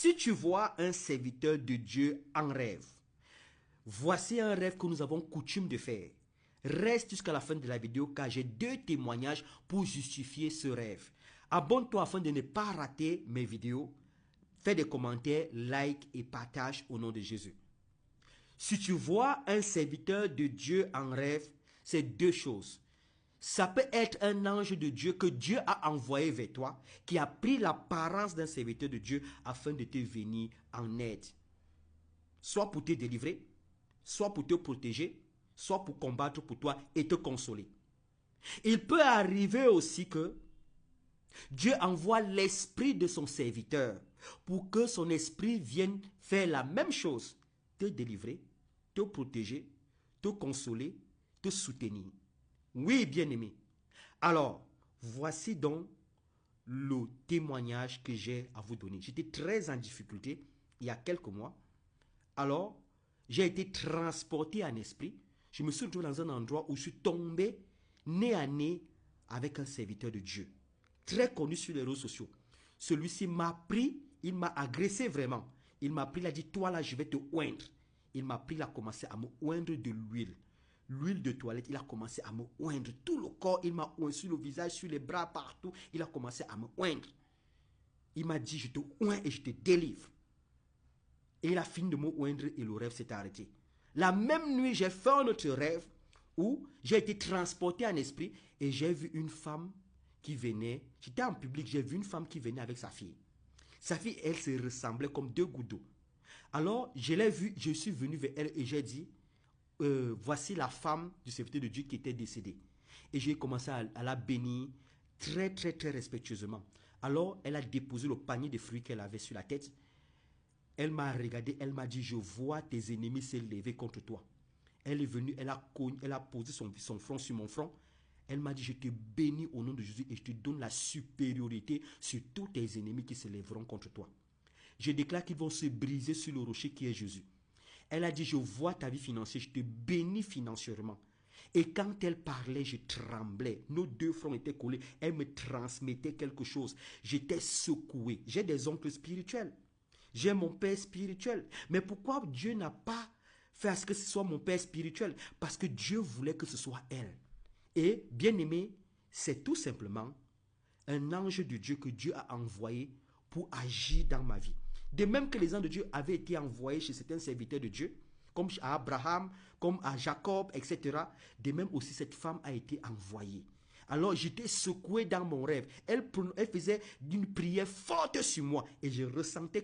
Si tu vois un serviteur de Dieu en rêve, voici un rêve que nous avons coutume de faire. Reste jusqu'à la fin de la vidéo car j'ai 2 témoignages pour justifier ce rêve. Abonne-toi afin de ne pas rater mes vidéos. Fais des commentaires, like et partage au nom de Jésus. Si tu vois un serviteur de Dieu en rêve, c'est 2 choses. Ça peut être un ange de Dieu que Dieu a envoyé vers toi, qui a pris l'apparence d'un serviteur de Dieu afin de te venir en aide. Soit pour te délivrer, soit pour te protéger, soit pour combattre pour toi et te consoler. Il peut arriver aussi que Dieu envoie l'esprit de son serviteur pour que son esprit vienne faire la même chose, te délivrer, te protéger, te consoler, te soutenir. Oui, bien-aimé. Alors, voici donc le témoignage que j'ai à vous donner. J'étais très en difficulté il y a quelques mois. Alors, j'ai été transporté en esprit. Je me suis retrouvé dans un endroit où je suis tombé nez à nez avec un serviteur de Dieu, très connu sur les réseaux sociaux. Celui-ci m'a pris, il m'a agressé vraiment. Il m'a pris, il a dit, toi là, je vais te oindre. Il m'a pris, il a commencé à me oindre de l'huile. L'huile de toilette, il a commencé à me oindre. Tout le corps, il m'a oint sur le visage, sur les bras, partout. Il a commencé à me oindre. Il m'a dit, je te oins et je te délivre. Et il a fini de me oindre et le rêve s'est arrêté. La même nuit, j'ai fait un autre rêve où j'ai été transporté en esprit et j'ai vu une femme qui venait. J'étais en public, j'ai vu une femme qui venait avec sa fille. Sa fille, elle se ressemblait comme 2 gouttes d'eau. Alors, je l'ai vue, je suis venu vers elle et j'ai dit, voici la femme du serviteur de Dieu qui était décédée. Et j'ai commencé à la bénir très respectueusement. Alors, elle a déposé le panier de fruits qu'elle avait sur la tête. Elle m'a regardé, elle m'a dit, je vois tes ennemis s'élever contre toi. Elle est venue, elle a posé son front sur mon front. Elle m'a dit, je te bénis au nom de Jésus et je te donne la supériorité sur tous tes ennemis qui s'élèveront contre toi. Je déclare qu'ils vont se briser sur le rocher qui est Jésus. Elle a dit, je vois ta vie financière, je te bénis financièrement. Et quand elle parlait, je tremblais. Nos 2 fronts étaient collés. Elle me transmettait quelque chose. J'étais secoué. J'ai des oncles spirituels. J'ai mon père spirituel. Mais pourquoi Dieu n'a pas fait à ce que ce soit mon père spirituel? Parce que Dieu voulait que ce soit elle. Et bien aimé, c'est tout simplement un ange de Dieu que Dieu a envoyé pour agir dans ma vie. De même que les anges de Dieu avaient été envoyés chez certains serviteurs de Dieu, comme à Abraham, comme à Jacob, etc. De même aussi cette femme a été envoyée. Alors j'étais secoué dans mon rêve. Elle faisait une prière forte sur moi et je ressentais que